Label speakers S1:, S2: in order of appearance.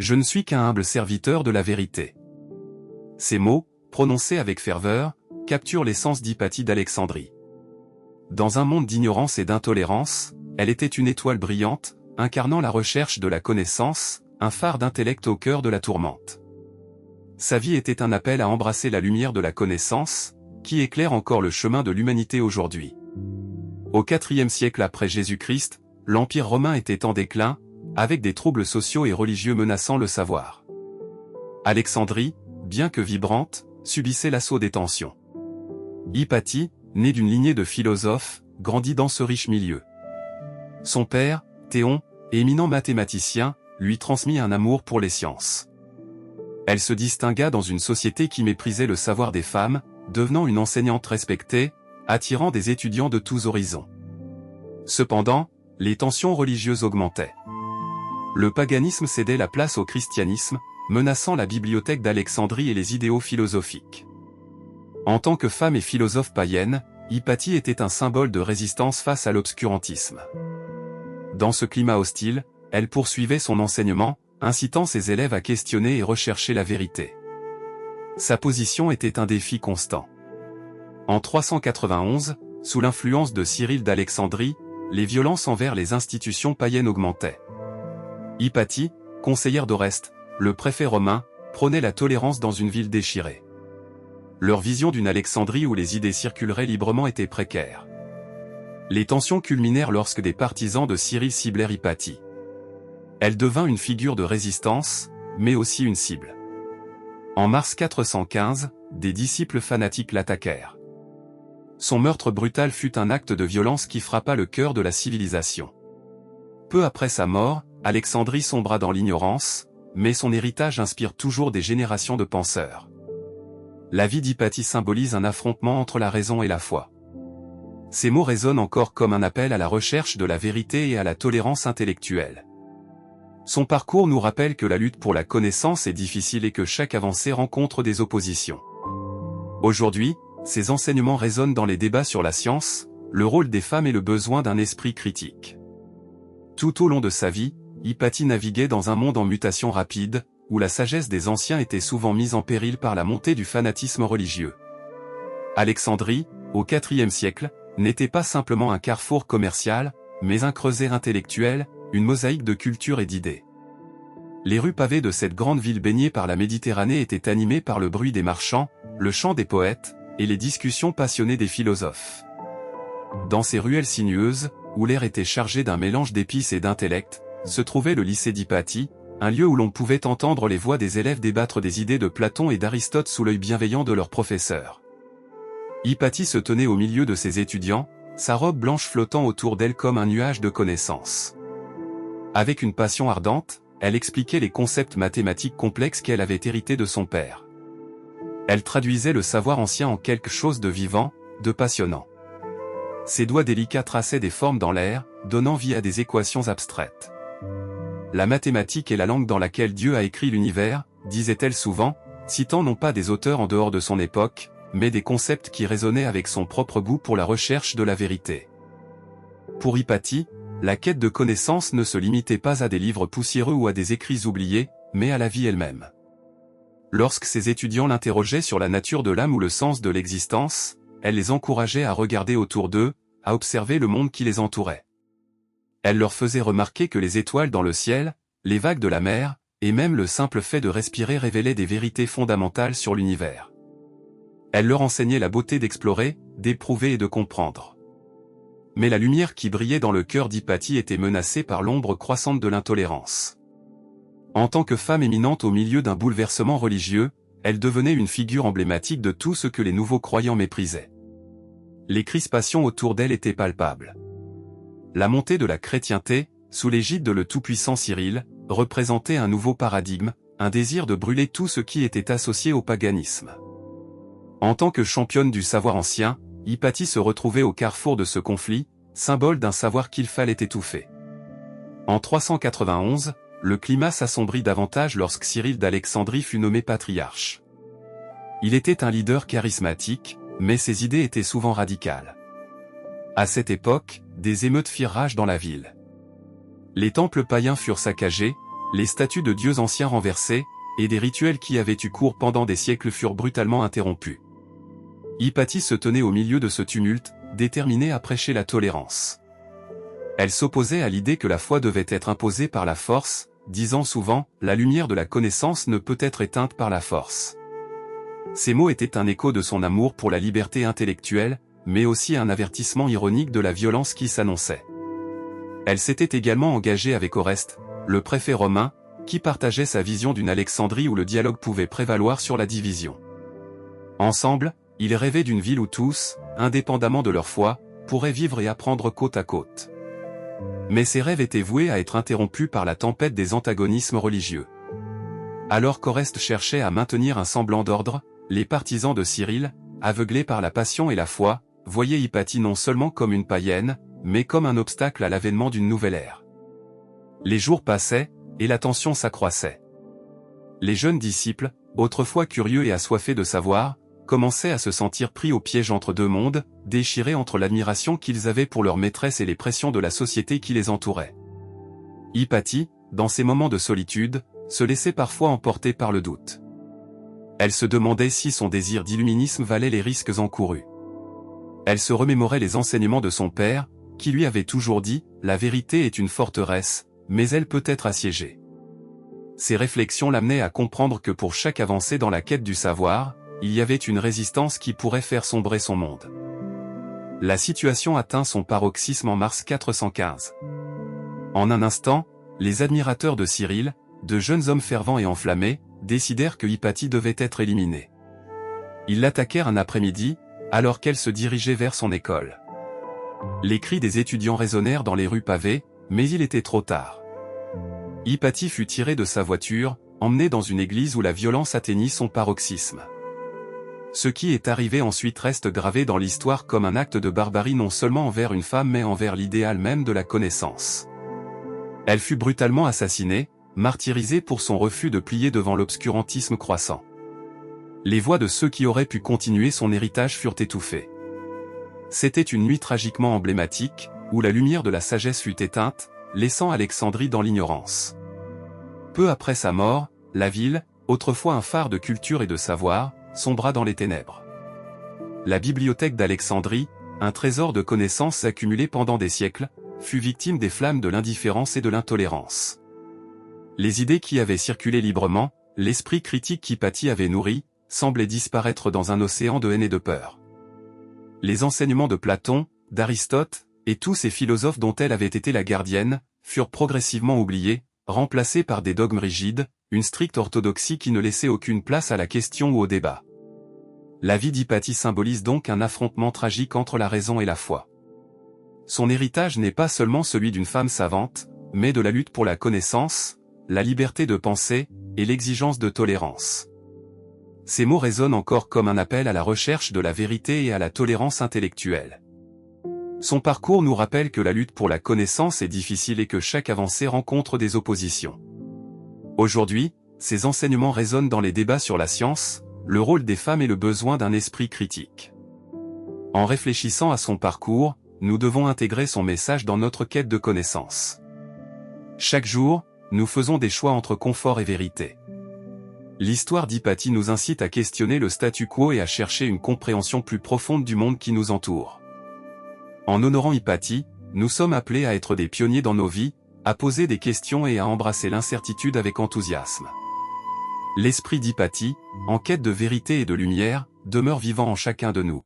S1: Je ne suis qu'un humble serviteur de la vérité. Ces mots, prononcés avec ferveur, capturent l'essence d'Hypatie d'Alexandrie. Dans un monde d'ignorance et d'intolérance, elle était une étoile brillante, incarnant la recherche de la connaissance, un phare d'intellect au cœur de la tourmente. Sa vie était un appel à embrasser la lumière de la connaissance, qui éclaire encore le chemin de l'humanité aujourd'hui. Au IVe siècle après Jésus-Christ, l'Empire romain était en déclin, avec des troubles sociaux et religieux menaçant le savoir. Alexandrie, bien que vibrante, subissait l'assaut des tensions. Hypatie, née d'une lignée de philosophes, grandit dans ce riche milieu. Son père, Théon, éminent mathématicien, lui transmit un amour pour les sciences. Elle se distingua dans une société qui méprisait le savoir des femmes, devenant une enseignante respectée, attirant des étudiants de tous horizons. Cependant, les tensions religieuses augmentaient. Le paganisme cédait la place au christianisme, menaçant la bibliothèque d'Alexandrie et les idéaux philosophiques. En tant que femme et philosophe païenne, Hypatie était un symbole de résistance face à l'obscurantisme. Dans ce climat hostile, elle poursuivait son enseignement, incitant ses élèves à questionner et rechercher la vérité. Sa position était un défi constant. En 391, sous l'influence de Cyril d'Alexandrie, les violences envers les institutions païennes augmentaient. Hypatie, conseillère d'Oreste, le préfet romain, prônait la tolérance dans une ville déchirée. Leur vision d'une Alexandrie où les idées circuleraient librement était précaire. Les tensions culminèrent lorsque des partisans de Cyril ciblèrent Hypatie. Elle devint une figure de résistance, mais aussi une cible. En mars 415, des disciples fanatiques l'attaquèrent. Son meurtre brutal fut un acte de violence qui frappa le cœur de la civilisation. Peu après sa mort, Alexandrie sombra dans l'ignorance, mais son héritage inspire toujours des générations de penseurs. La vie d'Hypatie symbolise un affrontement entre la raison et la foi. Ces mots résonnent encore comme un appel à la recherche de la vérité et à la tolérance intellectuelle. Son parcours nous rappelle que la lutte pour la connaissance est difficile et que chaque avancée rencontre des oppositions. Aujourd'hui, ses enseignements résonnent dans les débats sur la science, le rôle des femmes et le besoin d'un esprit critique. Tout au long de sa vie, Hypatie naviguait dans un monde en mutation rapide, où la sagesse des anciens était souvent mise en péril par la montée du fanatisme religieux. Alexandrie, au IVe siècle, n'était pas simplement un carrefour commercial, mais un creuset intellectuel, une mosaïque de culture et d'idées. Les rues pavées de cette grande ville baignée par la Méditerranée étaient animées par le bruit des marchands, le chant des poètes, et les discussions passionnées des philosophes. Dans ces ruelles sinueuses, où l'air était chargé d'un mélange d'épices et d'intellect, se trouvait le lycée d'Hypatie, un lieu où l'on pouvait entendre les voix des élèves débattre des idées de Platon et d'Aristote sous l'œil bienveillant de leurs professeurs. Hypatie se tenait au milieu de ses étudiants, sa robe blanche flottant autour d'elle comme un nuage de connaissances. Avec une passion ardente, elle expliquait les concepts mathématiques complexes qu'elle avait hérités de son père. Elle traduisait le savoir ancien en quelque chose de vivant, de passionnant. Ses doigts délicats traçaient des formes dans l'air, donnant vie à des équations abstraites. La mathématique est la langue dans laquelle Dieu a écrit l'univers, disait-elle souvent, citant non pas des auteurs en dehors de son époque, mais des concepts qui résonnaient avec son propre goût pour la recherche de la vérité. Pour Hypatie, la quête de connaissance ne se limitait pas à des livres poussiéreux ou à des écrits oubliés, mais à la vie elle-même. Lorsque ses étudiants l'interrogeaient sur la nature de l'âme ou le sens de l'existence, elle les encourageait à regarder autour d'eux, à observer le monde qui les entourait. Elle leur faisait remarquer que les étoiles dans le ciel, les vagues de la mer, et même le simple fait de respirer révélaient des vérités fondamentales sur l'univers. Elle leur enseignait la beauté d'explorer, d'éprouver et de comprendre. Mais la lumière qui brillait dans le cœur d'Hypatie était menacée par l'ombre croissante de l'intolérance. En tant que femme éminente au milieu d'un bouleversement religieux, elle devenait une figure emblématique de tout ce que les nouveaux croyants méprisaient. Les crispations autour d'elle étaient palpables. La montée de la chrétienté, sous l'égide de le tout-puissant Cyril, représentait un nouveau paradigme, un désir de brûler tout ce qui était associé au paganisme. En tant que championne du savoir ancien, Hypatie se retrouvait au carrefour de ce conflit, symbole d'un savoir qu'il fallait étouffer. En 391, le climat s'assombrit davantage lorsque Cyril d'Alexandrie fut nommé patriarche. Il était un leader charismatique, mais ses idées étaient souvent radicales. À cette époque, des émeutes firent rage dans la ville. Les temples païens furent saccagés, les statues de dieux anciens renversées, et des rituels qui avaient eu cours pendant des siècles furent brutalement interrompus. Hypatie se tenait au milieu de ce tumulte, déterminée à prêcher la tolérance. Elle s'opposait à l'idée que la foi devait être imposée par la force, disant souvent « la lumière de la connaissance ne peut être éteinte par la force ». Ces mots étaient un écho de son amour pour la liberté intellectuelle, mais aussi un avertissement ironique de la violence qui s'annonçait. Elle s'était également engagée avec Oreste, le préfet romain, qui partageait sa vision d'une Alexandrie où le dialogue pouvait prévaloir sur la division. Ensemble, ils rêvaient d'une ville où tous, indépendamment de leur foi, pourraient vivre et apprendre côte à côte. Mais ces rêves étaient voués à être interrompus par la tempête des antagonismes religieux. Alors qu'Oreste cherchait à maintenir un semblant d'ordre, les partisans de Cyril, aveuglés par la passion et la foi, voyaient Hypatie non seulement comme une païenne, mais comme un obstacle à l'avènement d'une nouvelle ère. Les jours passaient, et la tension s'accroissait. Les jeunes disciples, autrefois curieux et assoiffés de savoir, commençaient à se sentir pris au piège entre deux mondes, déchirés entre l'admiration qu'ils avaient pour leur maîtresse et les pressions de la société qui les entourait. Hypatie, dans ces moments de solitude, se laissait parfois emporter par le doute. Elle se demandait si son désir d'illuminisme valait les risques encourus. Elle se remémorait les enseignements de son père, qui lui avait toujours dit « La vérité est une forteresse, mais elle peut être assiégée ». Ces réflexions l'amenaient à comprendre que pour chaque avancée dans la quête du savoir, il y avait une résistance qui pourrait faire sombrer son monde. La situation atteint son paroxysme en mars 415. En un instant, les admirateurs de Cyril, de jeunes hommes fervents et enflammés, décidèrent que Hypatie devait être éliminée. Ils l'attaquèrent un après-midi, alors qu'elle se dirigeait vers son école. Les cris des étudiants résonnèrent dans les rues pavées, mais il était trop tard. Hypatie fut tirée de sa voiture, emmenée dans une église où la violence atteignit son paroxysme. Ce qui est arrivé ensuite reste gravé dans l'histoire comme un acte de barbarie non seulement envers une femme mais envers l'idéal même de la connaissance. Elle fut brutalement assassinée, martyrisée pour son refus de plier devant l'obscurantisme croissant. Les voix de ceux qui auraient pu continuer son héritage furent étouffées. C'était une nuit tragiquement emblématique, où la lumière de la sagesse fut éteinte, laissant Alexandrie dans l'ignorance. Peu après sa mort, la ville, autrefois un phare de culture et de savoir, sombra dans les ténèbres. La bibliothèque d'Alexandrie, un trésor de connaissances accumulé pendant des siècles, fut victime des flammes de l'indifférence et de l'intolérance. Les idées qui avaient circulé librement, l'esprit critique qu'Hypatie avait nourri, semblaient disparaître dans un océan de haine et de peur. Les enseignements de Platon, d'Aristote, et tous ces philosophes dont elle avait été la gardienne, furent progressivement oubliés, remplacés par des dogmes rigides, une stricte orthodoxie qui ne laissait aucune place à la question ou au débat. La vie d'Hypatie symbolise donc un affrontement tragique entre la raison et la foi. Son héritage n'est pas seulement celui d'une femme savante, mais de la lutte pour la connaissance, la liberté de penser, et l'exigence de tolérance. Ces mots résonnent encore comme un appel à la recherche de la vérité et à la tolérance intellectuelle. Son parcours nous rappelle que la lutte pour la connaissance est difficile et que chaque avancée rencontre des oppositions. Aujourd'hui, ces enseignements résonnent dans les débats sur la science, le rôle des femmes et le besoin d'un esprit critique. En réfléchissant à son parcours, nous devons intégrer son message dans notre quête de connaissance. Chaque jour, nous faisons des choix entre confort et vérité. L'histoire d'Hypatie nous incite à questionner le statu quo et à chercher une compréhension plus profonde du monde qui nous entoure. En honorant Hypatie, nous sommes appelés à être des pionniers dans nos vies, à poser des questions et à embrasser l'incertitude avec enthousiasme. L'esprit d'Hypatie, en quête de vérité et de lumière, demeure vivant en chacun de nous.